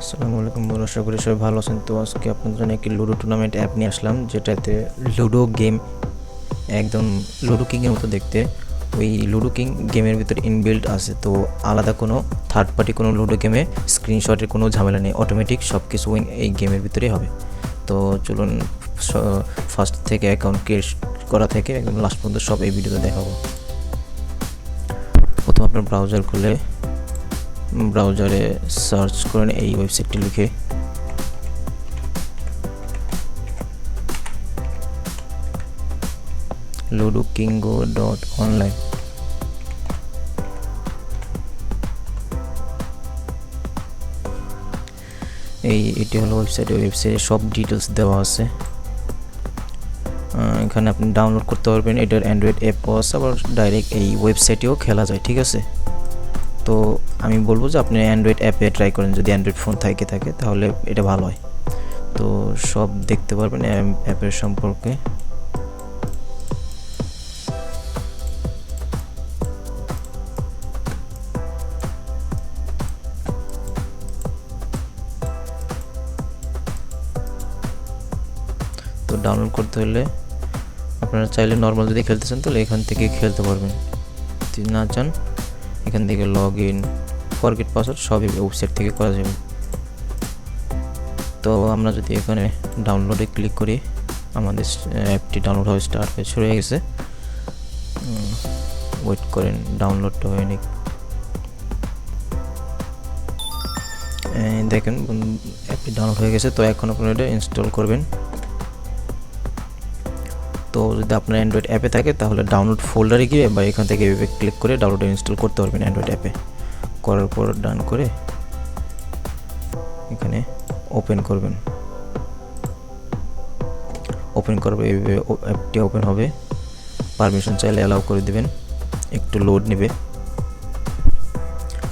আসসালামু আলাইকুম বন্ধুরা, আশা করি সবাই ভালো আছেন। তো আজকে আপনাদের জন্য একটি লুডো টুর্নামেন্ট অ্যাপ নিয়ে আসলাম, যেটাতে লুডো গেম একদম লুডো কিংয়ের মতো দেখতে। ওই লুডো কিং গেমের ভিতরে ইনবিল্ট আছে, তো আলাদা কোনো থার্ড পার্টি কোনো লুডো গেমে স্ক্রিনশটের কোনো ঝামেলা নেই, অটোমেটিক সব কিছু এই গেমের ভিতরেই হবে। তো চলুন ফার্স্ট থেকে অ্যাকাউন্ট ক্রিয়েট করা থেকে একদম লাস্ট পর্যন্ত সব এই ভিডিওতে দেখাবো। প্রথম আপনার ব্রাউজার খুলে ব্রাউজারে সার্চ করেন এই ওয়েবসাইটটি লিখে, ludokingo.online। এটি হলো ওয়েবসাইটে সব ডিটেলস দেওয়া আছে। এখানে আপনি ডাউনলোড করতে পারবেন, এটার অ্যান্ড্রয়েড অ্যাপও আছে, আবার ডাইরেক্ট এই ওয়েবসাইটেও খেলা যায়, ঠিক আছে। তো আমি বলবো যে আপনি অ্যান্ড্রয়েড অ্যাপে ট্রাই করেন, যদি অ্যান্ড্রয়েড ফোন থাকে তাহলে এটা ভালো হয়। তো সব দেখতে পারবেন অ্যাপের সম্পর্কে। তো ডাউনলোড করতে হলে আপনারা চাইলে নর্মাল যদি খেলতে চান তাহলে এখান থেকে খেলতে পারবেন, যদি না চান এখান থেকে লগ ইন, ফরগেট পাসওয়ার্ড সবই ওয়েবসাইট থেকে করা যাবে। তো আমরা যদি এখানে ডাউনলোডে ক্লিক করি, আমাদের অ্যাপটি ডাউনলোড হয়ে স্টার্ট হয়ে শুরু হয়ে গেছে। ওয়েট করেন, ডাউনলোডটা হয়ে নিক। দেখেন অ্যাপটি ডাউনলোড হয়ে গেছে। তো এখন আপনারা এটা ইনস্টল করবেন। তো যদি আপনার অ্যান্ড্রয়েড অ্যাপে থাকে তাহলে ডাউনলোড ফোল্ডারে গিয়ে বা এখান থেকে ক্লিক করে ডাউনলোড ইনস্টল করতে পারবেন অ্যান্ড্রয়েড অ্যাপে। করার পর ডান করে এখানে ওপেন করবেন। ওপেন করবে, এইভাবে অ্যাপটি ওপেন হবে। পারমিশন চাইলে অ্যালাউ করে দেবেন। একটু লোড নেবে,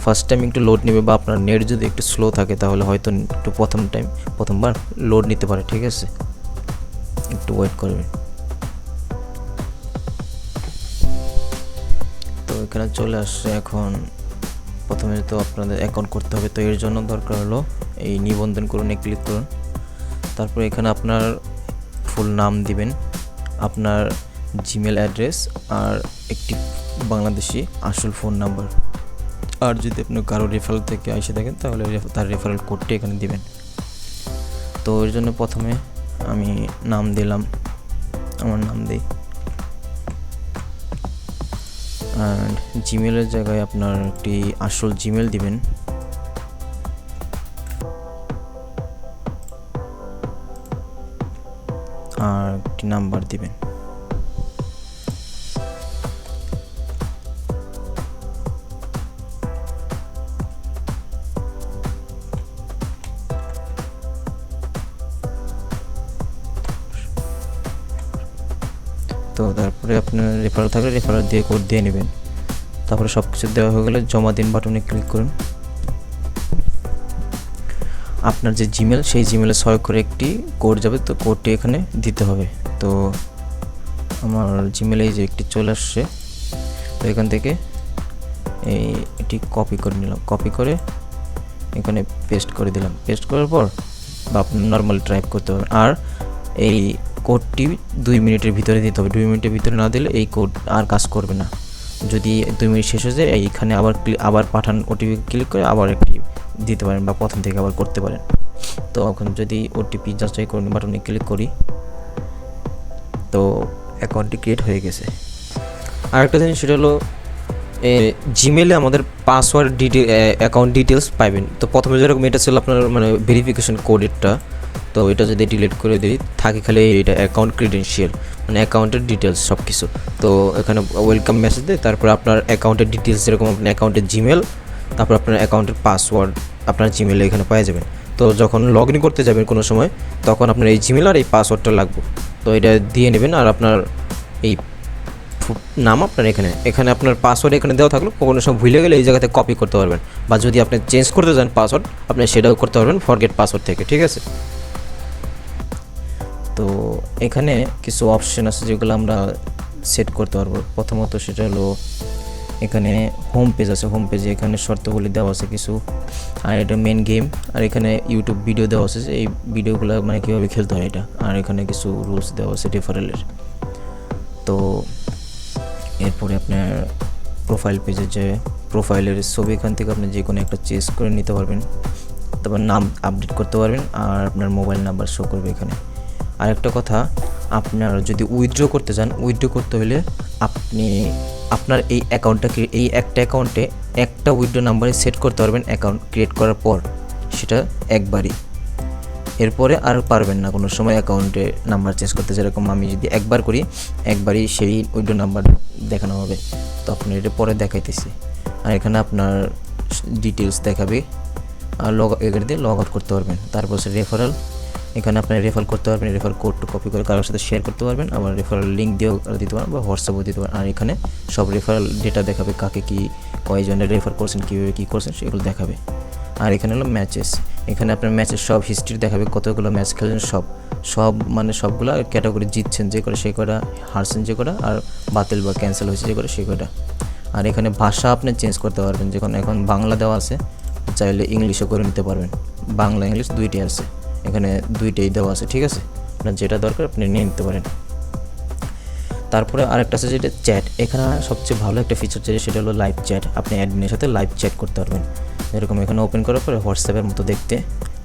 ফার্স্ট টাইম একটু লোড নেবে, বা আপনার নেট যদি একটু স্লো থাকে তাহলে হয়তো একটু প্রথমবার লোড নিতে পারে, ঠিক আছে। একটু ওয়েট করবেন। তো এখানে চলে আসছে। এখন প্রথমে তো আপনাদের অ্যাকাউন্ট করতে হবে, তো এর জন্য দরকার হলো এই নিবন্ধন করুন, ক্লিক করুন। তারপর এখানে আপনার ফুল নাম দিবেন, আপনার জিমেল অ্যাড্রেস, আর একটি বাংলাদেশি আসল ফোন নাম্বার। আর যদি আপনার কারো রেফারেল থেকে এসে থাকেন তাহলে তার রেফারেল কোডটি এখানে দিবেন। তো এর জন্য প্রথমে আমি নাম দিলাম, আমার নাম দিই। অ্যান্ড জিমেলের জায়গায় আপনার একটি আসল জিমেল দিবেন। আর একটি নাম্বার দিবেন। তো তারপরে আপনার রেফারেল থাকলে রেফারেল দিয়ে কোড দিয়ে নেবেন। তারপরে সব কিছু দেওয়া হয়ে গেলে জমা দিন বাটনে ক্লিক করুন। আপনার যে জিমেল, সেই জিমেলে সয় করে একটি কোড যাবে, তো কোডটি এখানে দিতে হবে। তো আমার জিমেলে এই যে একটি চলে আসছে, তো এখান থেকে এটি কপি করে নিলাম, কপি করে এখানে পেস্ট করে দিলাম। পেস্ট করার পর বা আপনি নর্মালি টাইপ করতে পারবেন। আর এই কোডটি 2 মিনিটের ভিতরে দিতে হবে। 2 মিনিটের ভিতরে না দিলে এই কোড আর কাজ করবে না। যদি 2 মিনিট শেষ হয়ে যায়, এইখানে আবার পাঠান ওটিপি ক্লিক করে আবার একটি দিতে পারেন, বা প্রথম থেকে আবার করতে পারেন। তো এখন যদি ওটিপি যাচাই করুন বাটনে ক্লিক করি, তো অ্যাকাউন্টটি ক্রিয়েট হয়ে গেছে। আরেকটা জিনিস সেটা হলো জিমেলে আমাদের পাসওয়ার্ড অ্যাকাউন্ট ডিটেলস পাবেন। তো প্রথমে যেরকম এটা ছিল আপনার ভেরিফিকেশন কোডেরটা, তো এটা যদি ডিলিট করে দিই থাকে খালি এটা অ্যাকাউন্ট ক্রিডেন্সিয়াল, অ্যাকাউন্টের ডিটেলস সব কিছু। তো এখানে ওয়েলকাম মেসেজ দেয়, তারপর আপনার অ্যাকাউন্টের ডিটেলস যেরকম আপনার অ্যাকাউন্টের জিমেল, তারপর আপনার অ্যাকাউন্টের পাসওয়ার্ড আপনার জিমেলে এখানে পেয়ে যাবেন। তো যখন লগ ইন করতে যাবেন কোনো সময়, তখন আপনার এই জিমেল আর এই পাসওয়ার্ডটা লাগবে, তো এটা দিয়ে নেবেন। আর আপনার এই নাম আপনার এখানে আপনার পাসওয়ার্ড এখানে দেওয়া থাকলো, কোনো সময় ভুলে গেলে এই জায়গাতে কপি করতে পারবেন, বা যদি আপনি চেঞ্জ করতে চান পাসওয়ার্ড, আপনি সেটাও করতে পারবেন ফরগেট পাসওয়ার্ড থেকে, ঠিক আছে। তো এখানে কিছু অপশন আছে যেগুলো আমরা সেট করতে পারবো। প্রথমত সেটা হলো এখানে হোম পেজ আছে, হোম পেজে এখানে শর্তগুলি দেওয়া আছে কিছু, আর এটা মেন গেম, আর এখানে ইউটিউব ভিডিও দেওয়া আছে এই ভিডিওগুলো মানে কীভাবে খেলতে হয় এটা, আর এখানে কিছু রুলস দেওয়া আছে রেফারেলের। তো এরপরে আপনার প্রোফাইল পেজে যে প্রোফাইলের ছবি এখান থেকে আপনি যে কোনো একটা চেঞ্জ করে নিতে পারবেন, তারপর নাম আপডেট করতে পারবেন, আর আপনার মোবাইল নাম্বার শো করবে এখানে। আর একটা কথা, আপনার যদি উইথড্র করতে চান, উইথড্র করতে হলে আপনি আপনার এই অ্যাকাউন্টটাকে এই একটা অ্যাকাউন্টে একটা উইথড্র নাম্বারে সেট করতে পারবেন অ্যাকাউন্ট ক্রিয়েট করার পর, সেটা একবারই, এরপরে আর পারবেন না কোনো সময় অ্যাকাউন্টে নাম্বার চেঞ্জ করতে। যেরকম আমি যদি একবার করি, একবারই সেই উইথড্র নাম্বার দেখানো হবে। তো আপনার এটা পরে দেখাইতেছি। আর এখানে আপনার ডিটেলস দেখাবে, আর এখানে দিয়ে লগ আউট করতে পারবেন। তারপর হচ্ছে রেফারেল, এখানে আপনি রেফার করতে পারবেন, রেফার কোডটা কপি করে কারোর সাথে শেয়ার করতে পারবেন, আবার রেফারেল লিঙ্ক দিয়েও দিতে পারেন বা হোয়াটসঅ্যাপও দিতে পারেন। আর এখানে সব রেফারেল ডেটা দেখাবে, কাকে কী কয়জনের রেফার করছেন, কীভাবে কী করছেন সেগুলো দেখাবে। আর এখানে হলো ম্যাচেস, এখানে আপনার ম্যাচের সব হিস্ট্রি দেখাবে, কতগুলো ম্যাচ খেলেছেন সব মানে সবগুলো ক্যাটাগরি, জিতছেন যে করে সেই কটা, হারছেন যে কটা, আর বাতিল বা ক্যান্সেল হয়েছে যে করে সেই কটা। আর এখানে ভাষা আপনি চেঞ্জ করতে পারবেন, এখন বাংলা দেওয়া আছে, চাইলে ইংলিশও করে নিতে পারবেন, বাংলা ইংলিশ দুইটাই আছে, এখানে দুইটাই দেওয়া আছে, ঠিক আছে। আপনার যেটা দরকার আপনি নিয়ে নিতে পারেন। তারপরে আরেকটা আছে যেটা চ্যাট, এখানে সবচেয়ে ভালো একটা ফিচার যেটা সেটা হলো লাইভ চ্যাট, আপনি অ্যাডমিনের সাথে লাইভ চ্যাট করতে পারবেন। এরকম এখানে ওপেন করার পরে হোয়াটসঅ্যাপের মতো দেখতে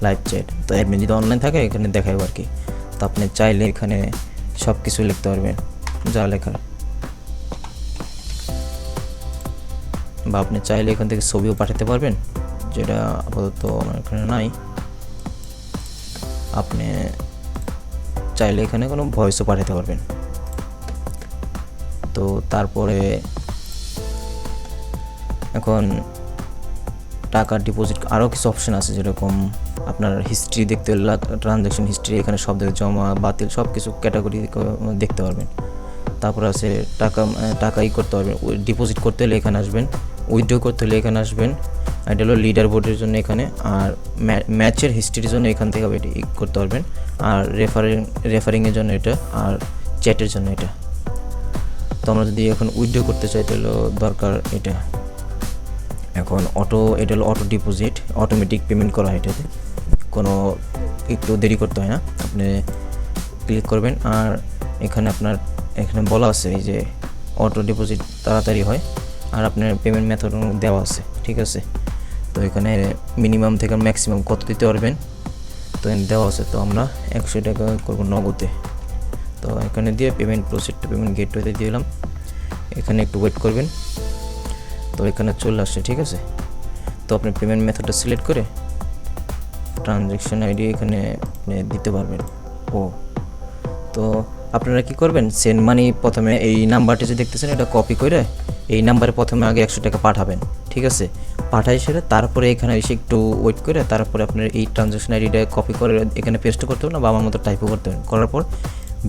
লাইভ চ্যাট, তো অ্যাডমিন যদি অনলাইন থাকে এখানে দেখাবে আর কি। তো আপনি চাইলে এখানে সব কিছু লিখতে পারবেন যা লেখার, বা আপনি চাইলে এখান থেকে ছবিও পাঠাতে পারবেন, যেটা আপাতত আমার এখানে নাই। আপনি চাইলে এখানে কোনো ভয়েসও পাঠাতে পারবেন। তো তারপরে এখন টাকা ডিপোজিট আরও কিছু অপশন আছে, যেরকম আপনার হিস্ট্রি দেখতে হলে ট্রানজ্যাকশন হিস্ট্রি, এখানে সব থেকে জমা বাতিল সব কিছু ক্যাটাগরি দেখতে পারবেন। তারপর আছে টাকাই করতে পারবেন, ডিপোজিট করতে হলে এখানে আসবেন, উইথড্র করতে হলে এখানে আসবেন, এটা হলো লিডার বোর্ডের জন্য এখানে, আর ম্যাচের হিস্ট্রির জন্য এখান থেকে করতে পারবেন, আর রেফারিংয়ের জন্য এটা, আর চ্যাটের জন্য এটা। তো আমরা যদি এখন উইথড্র করতে চাই তাহলে দরকার এটা, এখন এটা হলো অটো ডিপোজিট, অটোমেটিক পেমেন্ট করা হয় এটাতে, কোনো একটু দেরি করতে হয় না, আপনি ক্লিক করবেন। আর এখানে বলা আছে এই যে অটো ডিপোজিট তাড়াতাড়ি হয়, আর আপনার পেমেন্ট মেথড দেওয়া আছে, ঠিক আছে। তো এখানে মিনিমাম থেকে ম্যাক্সিমাম কত দিতে পারবেন তো এখানে দেওয়া আছে। তো আমরা 100 টাকা করবো নগদে। তো এখানে দিয়ে পেমেন্ট প্রসিড টু পেমেন্ট গেটওয়েতে দিলাম, এখানে একটু ওয়েট করবেন। তো এখানে চলে আসছে, ঠিক আছে। তো আপনি পেমেন্ট মেথডটা সিলেক্ট করে ট্রানজ্যাকশন আইডি এখানে দিতে পারবেন। তো আপনারা কি করবেন, সেন্ড মানি প্রথমে এই নাম্বারটা যে দেখতেছেন এটা কপি করে এই নাম্বারে প্রথমে আগে 100 টাকা পাঠাবেন, ঠিক আছে। পাঠাই সেরে তারপরে এখানে এসে একটু ওয়েট করে তারপরে আপনার এই ট্রানজ্যাকশন আইডিটা কপি করে এখানে পেস্ট করতে হবে না, বা আমার মতো টাইপও করতে হবে। করার পর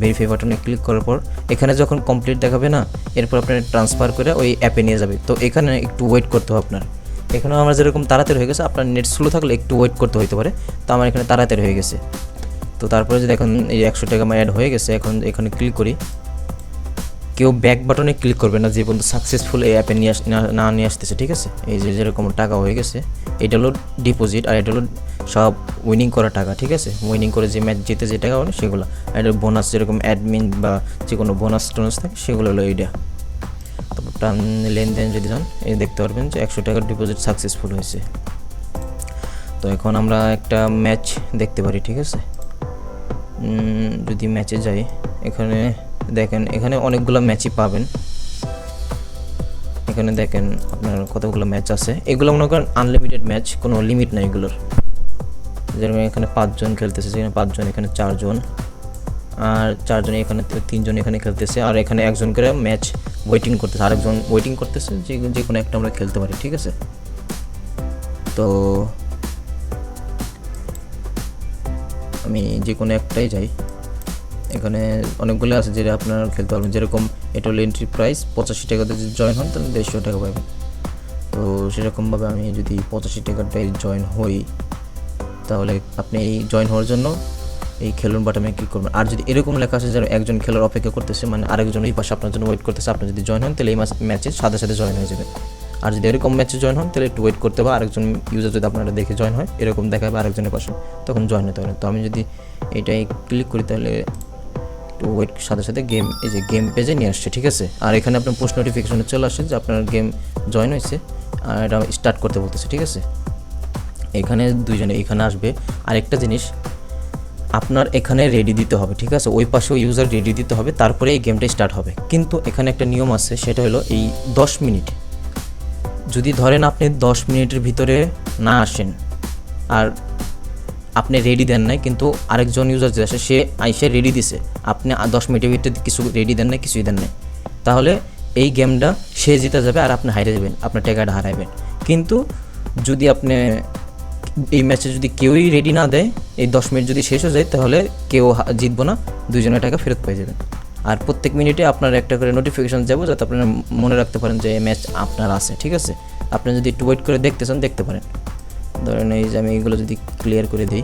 ভেরিফাই বাটনে ক্লিক করার পর এখানে যখন কমপ্লিট দেখাবে না, এরপর আপনার ট্রান্সফার করে ওই অ্যাপে নিয়ে যাবে। তো এখানে একটু ওয়েট করতে হবে আপনার, এখানেও আমার যেরকম তাড়াতাড়ি হয়ে গেছে, আপনার নেট স্লো থাকলে একটু ওয়েট করতে হতে পারে। তো আমার এখানে তাড়াতাড়ি হয়ে গেছে। তো তারপরে যদি এখন এই 100 টাকা আমার অ্যাড হয়ে গেছে, এখন এখানে ক্লিক করি, কেউ ব্যাক বাটনে ক্লিক করবে না যে পর্যন্ত সাকসেসফুল এই অ্যাপে নিয়ে আসতেছে, ঠিক আছে। এই যে যেরকম টাকা হয়ে গেছে, এটা হলো ডিপোজিট, আর এটা হলো সব উইনিং করা টাকা, ঠিক আছে। উইনিং করে যে ম্যাচ জিতে যে টাকা হলো সেগুলো, আর এটা বোনাস, যেরকম অ্যাডমিন বা যে কোনো বোনাস টোনাস থাকে সেগুলো হলো এইটা। তারপর লেনদেন যদি যান এই দেখতে পারবেন যে 100 টাকার ডিপোজিট সাকসেসফুল হয়েছে। তো এখন আমরা একটা ম্যাচ দেখতে পারি, ঠিক আছে। যদি ম্যাচে যাই, এখানে দেখেন এখানে অনেকগুলো ম্যাচই পাবেন। এখানে দেখেন আপনার কতগুলো ম্যাচ আছে, এগুলো মনে করেন আনলিমিটেড ম্যাচ, কোনো লিমিট নাই এগুলোর। যেরকম এখানে 5 জন খেলতেছে, সেখানে 5 জন, এখানে 4 জন, আর 4 জন, এখানে 3 জন এখানে খেলতেছে, আর এখানে একজন করে ম্যাচ ওয়েটিং করতেছে, আরেকজন ওয়েটিং করতেছে, যে কোনো একটা আমরা খেলতে পারি, ঠিক আছে। তো আমি যে কোনো একটাই যাই, এখানে অনেকগুলো আছে যেটা আপনারা খেলতে পারবেন। যেরকম এটা হলো এন্ট্রি প্রাইস 85 টাকাতে যদি জয়েন হন তাহলে 150 টাকা পাবেন। তো সেরকমভাবে আমি যদি 85 টাকাটাই জয়েন হই, তাহলে আপনি এই জয়েন হওয়ার জন্য এই খেলুন বাটনে ক্লিক করবেন। আর যদি এরকম লেখা আসে যে একজন খেলোয়াড় অপেক্ষা করতেছে, মানে আরেকজন এই পাশে আপনার জন্য ওয়েট করতেছে, আপনি যদি জয়েন হন তাহলে এই ম্যাচে সাথে সাথে জয়েন হয়ে যাবে। আর যদি এরকম ম্যাচে জয়েন হন তাহলে একটু ওয়েট করতে হবে, আরেকজন ইউজার যদি আপনারা দেখে জয়েন হয় এরকম দেখাবে আরেকজনের পাশে, তখন জয়েন হতে হবে। তো আমি যদি এটাই ক্লিক করি তাহলে একটু ওয়েট, সাথে সাথে গেম, এই যে গেম পেজে নিয়ে আসছে, ঠিক আছে। আর এখানে আপনার পোস্ট নোটিফিকেশনে চলে আসছে যে আপনার গেম জয়েন হয়েছে, আর এটা স্টার্ট করতে বলতেছে, ঠিক আছে। এখানে দুইজনে এখানে আসবে। আরেকটা জিনিস, আপনার এখানে রেডি দিতে হবে, ঠিক আছে, ওই পাশেও ইউজার রেডি দিতে হবে, তারপরে এই গেমটা স্টার্ট হবে। কিন্তু এখানে একটা নিয়ম আছে, সেটা হলো এই 10 মিনিট, যদি ধরেন আপনি 10 মিনিটের ভিতরে না আসেন আর আপনি রেডি দেন নাই, কিন্তু আরেকজন ইউজার যে আসে সে আইসে রেডি দিছে, আপনি 10 মিনিটের ভিতরে কিছু রেডি দেন নাই, কিছুই দেন নাই, তাহলে এই গেমটা সে জিতে যাবে আর আপনি হারিয়ে যাবেন, আপনার টাকাটা হারাবেন। কিন্তু যদি আপনি এই ম্যাচে যদি কেউই রেডি না দেয়, এই 10 মিনিট যদি শেষ হয়ে যায়, তাহলে কেউ জিতবো না, দুজনের টাকা ফেরত পেয়ে যাবেন। আর প্রত্যেক মিনিটে আপনার একটা করে নোটিফিকেশন যাবো, যাতে আপনারা মনে রাখতে পারেন যে ম্যাচ আপনার আছে, ঠিক আছে। আপনি যদি একটু ওয়েট করে দেখতে চান দেখতে পারেন। ধরেন এই যে আমি এইগুলো যদি ক্লিয়ার করে দিই,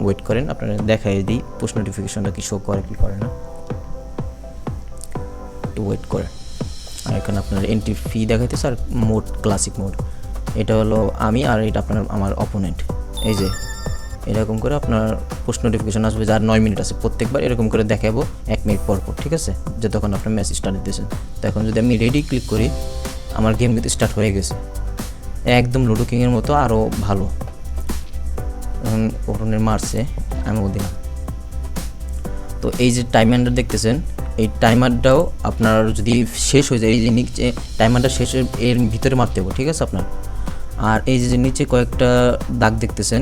ওয়েট করেন, আপনারা দেখাই দিই পুশ নোটিফিকেশনটা কি শো করে কি করে না, একটু ওয়েট করেন। আর এখানে আপনার এন্ট্রি ফি দেখাইতেছে, আর মোড ক্লাসিক মোড, এটা হলো আমি, আর এটা আপনার আমার অপোনেন্ট। এই যে এরকম করে আপনার পোস্ট নোটিফিকেশন আসবে, যার 9 মিনিট আছে, প্রত্যেকবার এরকম করে দেখাবো 1 মিনিট পর পর, ঠিক আছে, যে তখন আপনার ম্যাচ স্টার্ট দিতেছেন। তো এখন যদি আমি রেডি ক্লিক করি, আমার গেম কিন্তু স্টার্ট হয়ে গেছে, একদম লুডো কিংয়ের মতো, আরও ভালো। এখন ওপেনের মারছে, আমি ও দিলাম। তো এই যে টাইমারটা দেখতেছেন, এই টাইমারটাও আপনার যদি শেষ হয়ে যায়, এই যে নিচে টাইমারটা শেষ এর ভিতরে মারতে হবে, ঠিক আছে আপনার। আর এই যে নিচে কয়েকটা দাগ দেখতেছেন,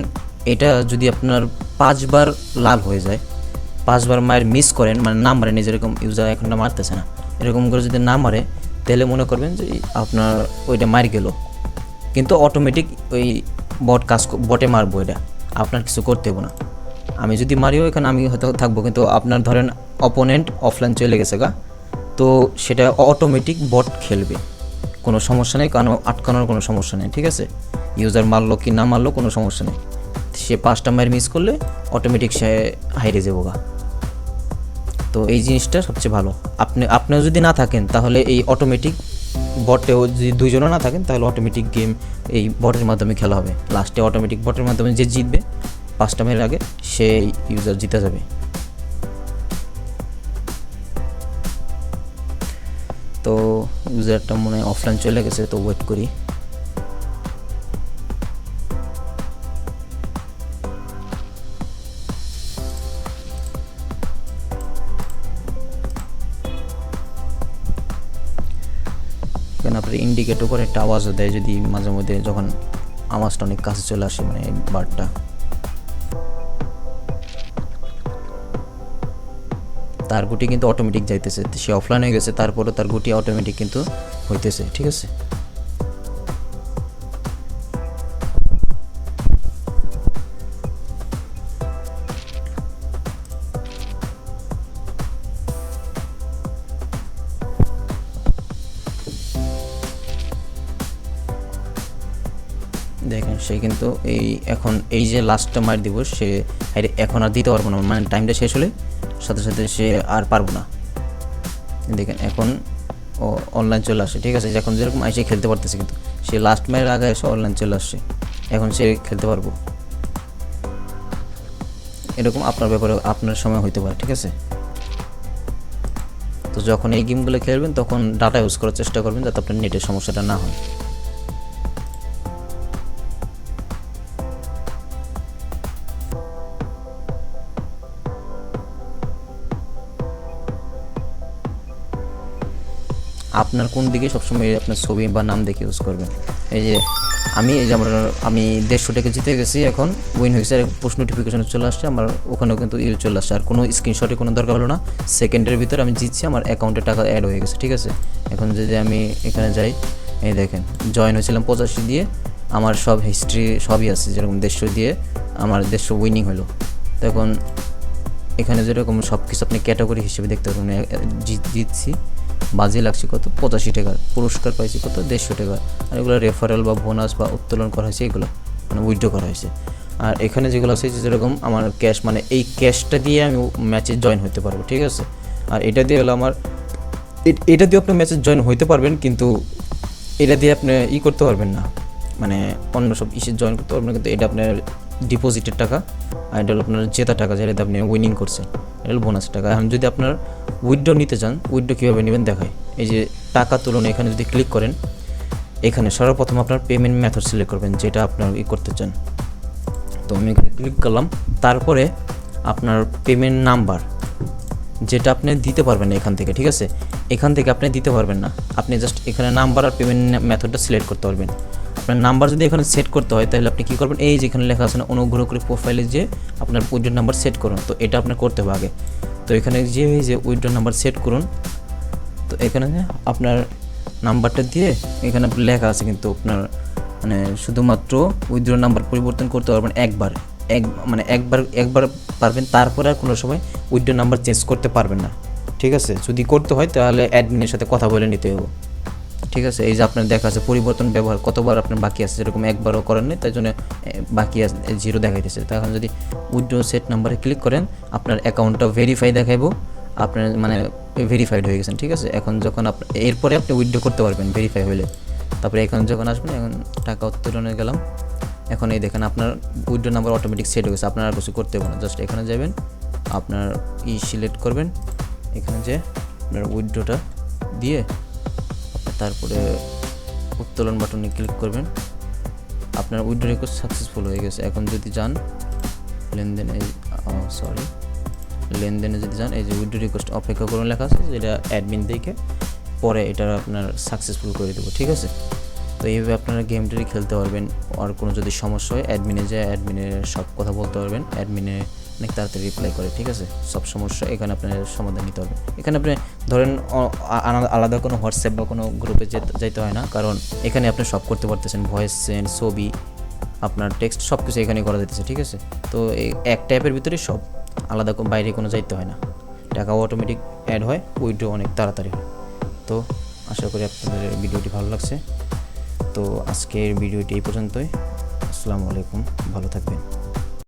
এটা যদি আপনার 5 বার লাল হয়ে যায়, 5 বার মায়ের মিস করেন, মানে না মারেন, যেরকম ইউজার এখনটা মারতেছে না, এরকম করে যদি না মারে, তাহলে মনে করবেন যে আপনার ওইটা মার গেল, কিন্তু অটোমেটিক ওই বটে মারবো, এটা আপনার কিছু করতে হবে না। আমি যদি মারিও এখানে আমি হয়তো থাকবো, কিন্তু আপনার ধরেন অপোনেন্ট অফলাইন চলে গেছে তো সেটা অটোমেটিক বট খেলবে, কোনো সমস্যা নেই, কারণ আটকানোর কোনো সমস্যা নেই, ঠিক আছে। ইউজার মারলো কি না মারলো কোনো সমস্যা নেই, সে 5টা মার মিস করলে অটোমেটিক সে হাইরে যাবো তো এই জিনিসটা সবচেয়ে ভালো। আপনিও যদি না থাকেন তাহলে এই অটোমেটিক বটেও যদি দুইজনও না থাকেন, তাহলে অটোমেটিক গেম এই বটের মাধ্যমে খেলা হবে। লাস্টে অটোমেটিক বটের মাধ্যমে যে জিতবে 5টা মেয়ের আগে, সে ইউজার জিতে যাবে। তো ইউজারটা মনে হয় অফলাইন চলে গেছে, তো ওয়েট করি। এখানে আপনার ইন্ডিকেটও করে একটা আওয়াজও দেয়, যদি মাঝে মধ্যে যখন আওয়াজটা অনেক কাছে চলে আসে, মানে বারটা। তার গুটি কিন্তু অটোমেটিক যাইতেছে, সে অফলাইন হয়ে গেছে, তারপরও তার গুটি অটোমেটিক কিন্তু হইতেছে, ঠিক আছে। দেখেন সে কিন্তু এখন এই যে লাস্টটা মার দিব, সে এখন আর দিতে পারবো না, মানে টাইমটা শেষ হলে সাথে সাথে সে আর পারবো না। দেখেন এখন ও অনলাইন চলে আসে, ঠিক আছে, এখন যেরকম এসে খেলতে পারতেছে, কিন্তু সে লাস্ট ম্যাচের আগে এসে অনলাইন চলে আসছে, এখন সে খেলতে পারবো। এরকম আপনার ব্যাপারে আপনার সময় হইতে পারে, ঠিক আছে। তো যখন এই গেমগুলো খেলবেন তখন ডাটা ইউজ করার চেষ্টা করবেন, যাতে আপনার নেটের সমস্যাটা না হয়। আপনার কোন দিকে সবসময় আপনার ছবি বা নাম দেখে ইউজ করবেন। এই যে আমি 150 টাকা জিতে গেছি, এখন উইন হয়েছে, পোস্ট নোটিফিকেশন চলে আসছে আমার, ওখানেও কিন্তু চলে আসছে, আর কোনো স্ক্রিনশটে কোনো দরকার হলো না, সেকেন্ডের ভিতরে আমি জিতছি, আমার অ্যাকাউন্টে টাকা অ্যাড হয়ে গেছে, ঠিক আছে। এখন যদি আমি এখানে যাই, এই দেখেন জয়েন হয়েছিলাম 85 দিয়ে, আমার সব হিস্ট্রি সবই আছে, যেরকম 150 দিয়ে আমার 150 উইনিং হলো। তখন এখানে যেরকম সব কিছু আপনি ক্যাটাগরি হিসেবে দেখতে পারবেন, জিতছি, বাজি লাগছে কত 85 টাকার, পুরস্কার পাইছি কত 150 টাকা, আর এগুলো রেফারেল বা বোনাস বা উত্তোলন করা হয়েছে, এগুলো মানে উইথড্র করা হয়েছে। আর এখানে যেগুলো আছে যেরকম আমার ক্যাশ, মানে এই ক্যাশটা দিয়ে আমি ম্যাচে জয়েন হতে পারবো, ঠিক আছে। আর এটা দিয়ে হলো আমার এটা দিয়ে আপনি ম্যাচে জয়েন হতে পারবেন, কিন্তু এটা দিয়ে আপনি করতে পারবেন না, মানে অন্য সব জয়েন করতে পারবেন না, কিন্তু এটা আপনার ডিপোজিটের টাকা, আর এটা হলো আপনার জেতা টাকা, যেটাতে আপনি উইনিং করছেন, এটা হলো বোনাসের টাকা। এখন যদি আপনার উইথড্র নিতে চান, উইথড্র কীভাবে নেবেন দেখায়। এই যে টাকা তুলনা, এখানে যদি ক্লিক করেন, এখানে সর্বপ্রথম আপনার পেমেন্ট মেথড সিলেক্ট করবেন, যেটা আপনার করতে চান। তো আমি এখানে ক্লিক করলাম, তারপরে আপনার পেমেন্ট নাম্বার যেটা আপনি দিতে পারবেন না এখান থেকে, ঠিক আছে। এখান থেকে আপনি দিতে পারবেন না, আপনি জাস্ট এখানে নাম্বার আর পেমেন্ট মেথডটা সিলেক্ট করতে পারবেন। আপনার নাম্বার যদি এখানে সেট করতে হয়, তাহলে আপনি কী করবেন, এই যেখানে লেখা আছে না, অনুগ্রহ করে প্রোফাইলে যে আপনার উইথড্র নাম্বার সেট করুন, তো এটা আপনার করতে হবে আগে। তো এখানে যে উইথড্র নাম্বার সেট করুন, তো এখানে আপনার নাম্বারটা দিয়ে এখানে লেখা আছে, কিন্তু আপনার মানে শুধুমাত্র উইথড্র নাম্বার পরিবর্তন করতে পারবেন একবার পারবেন, তারপরে আর কোনো সময় উইথড্র নাম্বার চেঞ্জ করতে পারবেন না, ঠিক আছে। যদি করতে হয় তাহলে অ্যাডমিনের সাথে কথা বলে নিতে হবে, ঠিক আছে। এই যে আপনার দেখা আছে পরিবর্তন ব্যবহার কতবার আপনার বাকি আছে, যেরকম একবারও করেন নাই, তাই জন্য বাকি আছে 0 দেখাইতেছে। তখন যদি উইথড্র সেট নাম্বারে ক্লিক করেন, আপনার অ্যাকাউন্টটা ভেরিফাই দেখাইবো, আপনার মানে ভেরিফাইড হয়ে গেছেন, ঠিক আছে। এখন যখন এরপরে আপনি উইথড্র করতে পারবেন ভেরিফাই হলে। তারপরে এখানে যখন আসবেন, এখন টাকা উত্তোলনে গেলাম, এখন এই দেখেন আপনার উইথড্র নাম্বার অটোমেটিক সেট হয়ে গেছে, আপনার আর কিছু করতে হবে না। জাস্ট এখানে যাবেন, আপনার সিলেক্ট করবেন, এখানে যে আপনার উইথড্রটা দিয়ে তারপরে উত্তোলন বাটনে ক্লিক করবেন, আপনার উইথড্র রিকোয়েস্ট সাকসেসফুল হয়ে গেছে। এখন যদি যান লেনদেনে যদি যান, এই যে উইথড্র রিকোয়েস্ট অপেক্ষা করুন লেখা আছে, যেটা অ্যাডমিন দেখে পরে এটা আপনার সাকসেসফুল করে দেবো, ঠিক আছে। তো এইভাবে আপনারা গেমটি খেলতে পারবেন। আর কোনো যদি সমস্যা হয় অ্যাডমিনে যায়, অ্যাডমিনের সব কথা বলতে পারবেন, অ্যাডমিনে অনেক তাড়াতাড়ি রিপ্লাই করে, ঠিক আছে। সব সমস্যা এখানে আপনার সমাধান নিতে হবে। এখানে আপনি ধরেন আলাদা কোনো হোয়াটসঅ্যাপ বা কোনো গ্রুপে যাইতে হয় না, কারণ এখানে আপনি সব করতে পারতেছেন, ভয়েস সেন্ড, ছবি, আপনার টেক্সট সব কিছু এখানে করা যাইতেছে, ঠিক আছে। তো এই এক ট্যাপের ভিতরে সব, আলাদা বাইরে কোনো যাইতে হয় না, টাকা অটোমেটিক অ্যাড হয়, উইথড্র অনেক তাড়াতাড়ি হয়। তো আশা করি আপনাদের ভিডিওটি ভালো লাগছে। তো আজকের ভিডিওটি এই পর্যন্তই। আসসালামু আলাইকুম, ভালো থাকবেন।